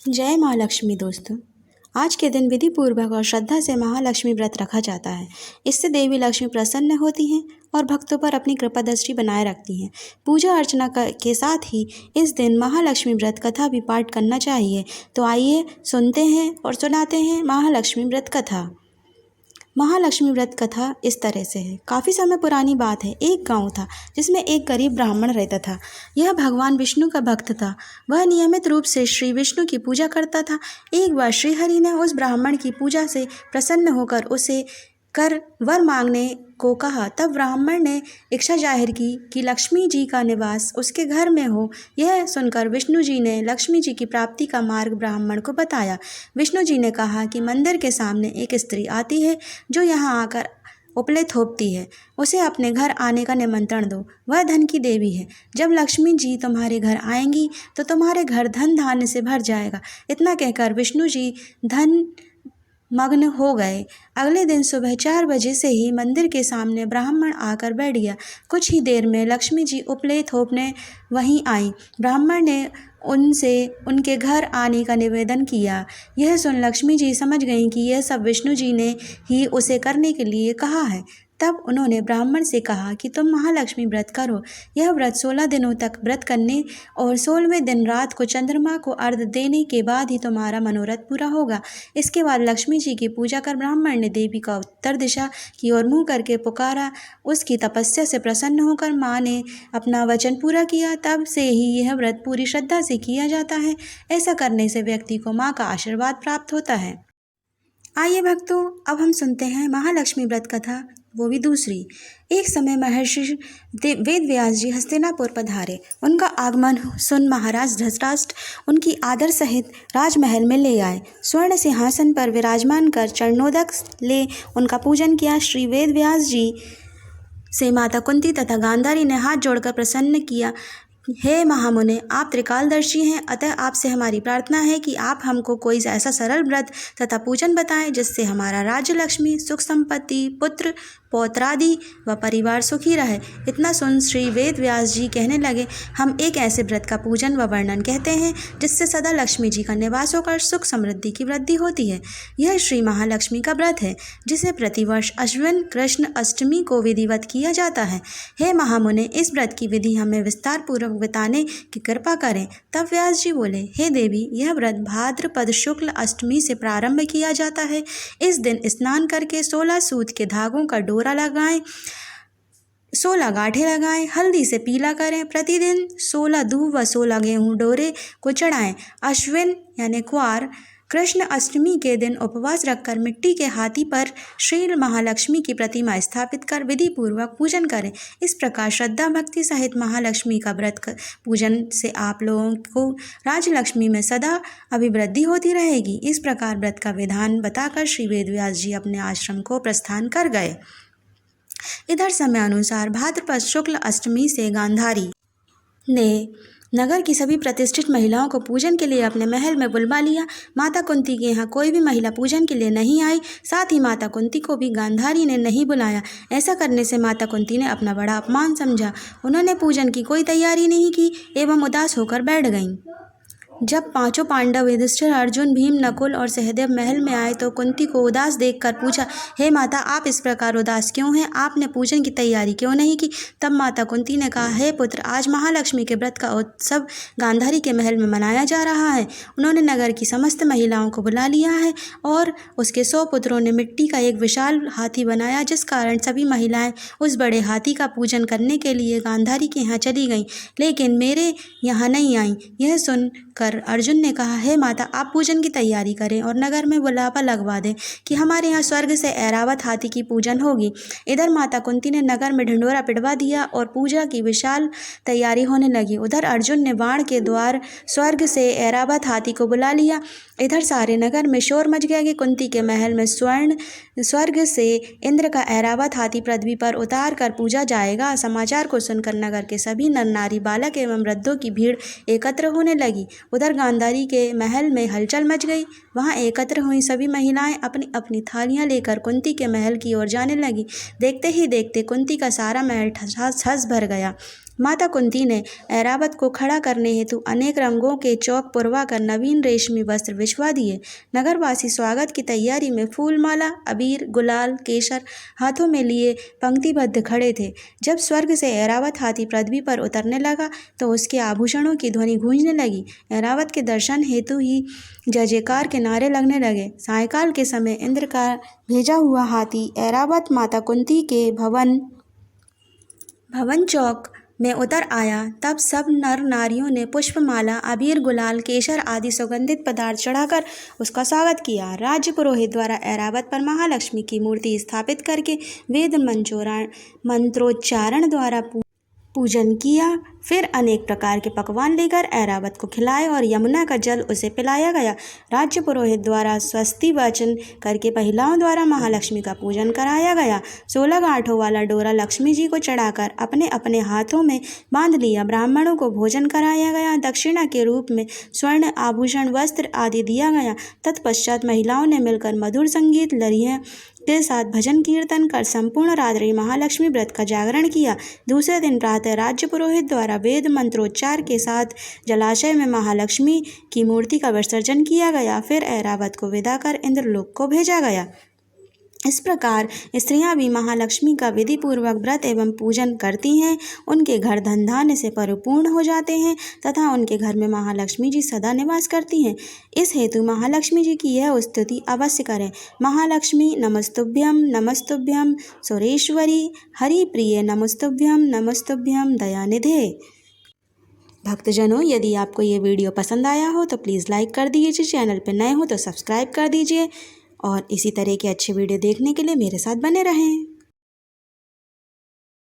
जय महालक्ष्मी दोस्तों। आज के दिन विधि पूर्वक और श्रद्धा से महालक्ष्मी व्रत रखा जाता है। इससे देवी लक्ष्मी प्रसन्न होती हैं और भक्तों पर अपनी कृपा दृष्टि बनाए रखती हैं। पूजा अर्चना के साथ ही इस दिन महालक्ष्मी व्रत कथा भी पाठ करना चाहिए। तो आइए सुनते हैं और सुनाते हैं महालक्ष्मी व्रत कथा। महालक्ष्मी व्रत कथा इस तरह से है। काफ़ी समय पुरानी बात है। एक गांव था जिसमें एक गरीब ब्राह्मण रहता था। यह भगवान विष्णु का भक्त था। वह नियमित रूप से श्री विष्णु की पूजा करता था। एक बार श्रीहरि ने उस ब्राह्मण की पूजा से प्रसन्न होकर उसे कर वर मांगने को कहा। तब ब्राह्मण ने इच्छा जाहिर की कि लक्ष्मी जी का निवास उसके घर में हो। यह सुनकर विष्णु जी ने लक्ष्मी जी की प्राप्ति का मार्ग ब्राह्मण को बताया। विष्णु जी ने कहा कि मंदिर के सामने एक स्त्री आती है जो यहाँ आकर उपले थोपती है। उसे अपने घर आने का निमंत्रण दो। वह धन की देवी है। जब लक्ष्मी जी तुम्हारे घर आएंगी तो तुम्हारे घर धन धान्य से भर जाएगा। इतना कहकर विष्णु जी धन मग्न हो गए। अगले दिन सुबह 4 बजे से ही मंदिर के सामने ब्राह्मण आकर बैठ गया। कुछ ही देर में लक्ष्मी जी उपले थोपने वहीं आई। ब्राह्मण ने उनसे उनके घर आने का निवेदन किया। यह सुन लक्ष्मी जी समझ गईं कि यह सब विष्णु जी ने ही उसे करने के लिए कहा है। तब उन्होंने ब्राह्मण से कहा कि तुम महालक्ष्मी व्रत करो। यह व्रत 16 दिनों तक व्रत करने और 16वें दिन रात को चंद्रमा को अर्घ्य देने के बाद ही तुम्हारा मनोरथ पूरा होगा। इसके बाद लक्ष्मी जी की पूजा कर ब्राह्मण ने देवी का उत्तर दिशा की ओर मुँह करके पुकारा। उसकी तपस्या से प्रसन्न होकर माँ ने अपना वचन पूरा किया। तब से ही यह व्रत पूरी श्रद्धा से किया जाता है। ऐसा करने से व्यक्ति को माँ का आशीर्वाद प्राप्त होता है। आइए भक्तों, अब हम सुनते हैं महालक्ष्मी व्रत कथा, वो भी दूसरी। एक समय महर्षि वेद व्यास जी हस्तिनापुर पधारे। उनका आगमन सुन महाराज धृतराष्ट्र उनकी आदर सहित राजमहल में ले आए। स्वर्ण सिंहासन पर विराजमान कर चरणोदक ले उनका पूजन किया। श्री वेद व्यास जी से माता कुंती तथा गांधारी ने हाथ जोड़कर प्रसन्न किया। हे महामुने, आप त्रिकालदर्शी हैं, अतः आपसे हमारी प्रार्थना है कि आप हमको कोई ऐसा सरल व्रत तथा पूजन बताएं जिससे हमारा राज्य लक्ष्मी, सुख संपत्ति, पुत्र पौत्रादि व परिवार सुखी रहे। इतना सुन श्री वेद व्यास जी कहने लगे, हम एक ऐसे व्रत का पूजन व वर्णन कहते हैं जिससे सदा लक्ष्मी जी का निवास होकर सुख समृद्धि की वृद्धि होती है। यह श्री महालक्ष्मी का व्रत है जिसे प्रतिवर्ष अश्विन कृष्ण अष्टमी को विधिवत किया जाता है। हे महामुने, इस व्रत की विधि हमें विस्तार पूर्वक बताने की कृपा करें। तब व्यास जी बोले, हे देवी, यह व्रत भाद्रपद शुक्ल अष्टमी से प्रारंभ किया जाता है। इस दिन स्नान करके 16 सूत के धागों का डोरा लगाएं, 16 गांठें लगाएं, हल्दी से पीला करें। प्रतिदिन 16 दूब व 16 गेहूं डोरे को चढ़ाएं। अश्विन यानी क्वार कृष्ण अष्टमी के दिन उपवास रखकर मिट्टी के हाथी पर श्री महालक्ष्मी की प्रतिमा स्थापित कर विधि पूर्वक पूजन करें। इस प्रकार श्रद्धा भक्ति सहित महालक्ष्मी का व्रत पूजन से आप लोगों को राजलक्ष्मी में सदा अभिवृद्धि होती रहेगी। इस प्रकार व्रत का विधान बताकर श्री वेदव्यास जी अपने आश्रम को प्रस्थान कर गए। इधर समय अनुसार भाद्रपद शुक्ल अष्टमी से गांधारी ने नगर की सभी प्रतिष्ठित महिलाओं को पूजन के लिए अपने महल में बुलवा लिया। माता कुंती के यहाँ कोई भी महिला पूजन के लिए नहीं आई। साथ ही माता कुंती को भी गांधारी ने नहीं बुलाया। ऐसा करने से माता कुंती ने अपना बड़ा अपमान समझा। उन्होंने पूजन की कोई तैयारी नहीं की एवं उदास होकर बैठ गईं। जब 5 पांडव युधिष्ठिर, अर्जुन, भीम, नकुल और सहदेव महल में आए तो कुंती को उदास देखकर पूछा, हे माता, आप इस प्रकार उदास क्यों हैं? आपने पूजन की तैयारी क्यों नहीं की? तब माता कुंती ने कहा, हे पुत्र, आज महालक्ष्मी के व्रत का उत्सव गांधारी के महल में मनाया जा रहा है। उन्होंने नगर की समस्त महिलाओं को बुला लिया है और उसके 100 पुत्रों ने मिट्टी का एक विशाल हाथी बनाया, जिस कारण सभी महिलाएं उस बड़े हाथी का पूजन करने के लिए गांधारी के यहाँ चली गईं, लेकिन मेरे यहाँ नहीं आईं। यह सुन अर्जुन ने कहा, हे माता, आप पूजन की तैयारी करें और नगर में बुलावा लगवा दें कि हमारे यहाँ स्वर्ग से ऐरावत हाथी की पूजन होगी। इधर माता कुंती ने नगर में ढिंढोरा पिटवा दिया और पूजा की विशाल तैयारी होने लगी। उधर अर्जुन ने बाण के द्वार स्वर्ग से ऐरावत हाथी को बुला लिया। इधर सारे नगर में शोर मच गया कि कुंती के महल में स्वर्ग से इंद्र का ऐरावत हाथी पृथ्वी पर उतार कर पूजा जाएगा। समाचार को सुनकर नगर के सभी नर नारी, बालक एवं वृद्धों की भीड़ एकत्र होने लगी। उधर गांधारी के महल में हलचल मच गई। वहां एकत्र हुई सभी महिलाएं अपनी अपनी थालियां लेकर कुंती के महल की ओर जाने लगी। देखते ही देखते कुंती का सारा महल ठस भर गया। माता कुंती ने ऐरावत को खड़ा करने हेतु अनेक रंगों के चौक पुरवा कर नवीन रेशमी वस्त्र बिछवा दिए। नगरवासी स्वागत की तैयारी में फूलमाला, अबीर, गुलाल, केसर हाथों में लिए पंक्तिबद्ध खड़े थे। जब स्वर्ग से ऐरावत हाथी पृथ्वी पर उतरने लगा तो उसके आभूषणों की ध्वनि गूंजने लगी। ऐरावत के दर्शन हेतु ही जय जयकार के नारे लगने लगे। सायंकाल के समय इंद्र का भेजा हुआ हाथी ऐरावत माता कुंती के भवन चौक में उतर आया। तब सब नर नारियों ने पुष्पमाला, अबीर, गुलाल, केसर आदि सुगंधित पदार्थ चढ़ाकर उसका स्वागत किया। राज्य पुरोहित द्वारा ऐरावत पर महालक्ष्मी की मूर्ति स्थापित करके वेद मंत्रोच्चारण द्वारा पूजन किया। फिर अनेक प्रकार के पकवान लेकर ऐरावत को खिलाए और यमुना का जल उसे पिलाया गया। राज्य पुरोहित द्वारा स्वस्ति वाचन करके महिलाओं द्वारा महालक्ष्मी का पूजन कराया गया। 16 गांठों वाला डोरा लक्ष्मी जी को चढ़ाकर अपने अपने हाथों में बांध लिया। ब्राह्मणों को भोजन कराया गया। दक्षिणा के रूप में स्वर्ण आभूषण, वस्त्र आदि दिया गया। तत्पश्चात महिलाओं ने मिलकर मधुर संगीत लहरियों के साथ भजन कीर्तन कर संपूर्ण रात्रि महालक्ष्मी व्रत का जागरण किया। दूसरे दिन प्रातः राज्य पुरोहित द्वारा वेद मंत्रोच्चार के साथ जलाशय में महालक्ष्मी की मूर्ति का विसर्जन किया गया। फिर ऐरावत को विदा कर इंद्रलोक को भेजा गया। इस प्रकार स्त्रियां भी महालक्ष्मी का विधि पूर्वक व्रत एवं पूजन करती हैं। उनके घर धन धान्य से परिपूर्ण हो जाते हैं तथा उनके घर में महालक्ष्मी जी सदा निवास करती हैं। इस हेतु महालक्ष्मी जी की यह स्तुति अवश्य करें। महालक्ष्मी नमस्तुभ्यं नमस्तुभ्यं सुरेश्वरी हरिप्रिये नमस्तुभ्यं नमस्तुभ्यं दयानिधे। भक्तजनों, यदि आपको ये वीडियो पसंद आया हो तो प्लीज़ लाइक कर दीजिए। चैनल पर नए हो तो सब्सक्राइब कर दीजिए और इसी तरह के अच्छे वीडियो देखने के लिए मेरे साथ बने रहें।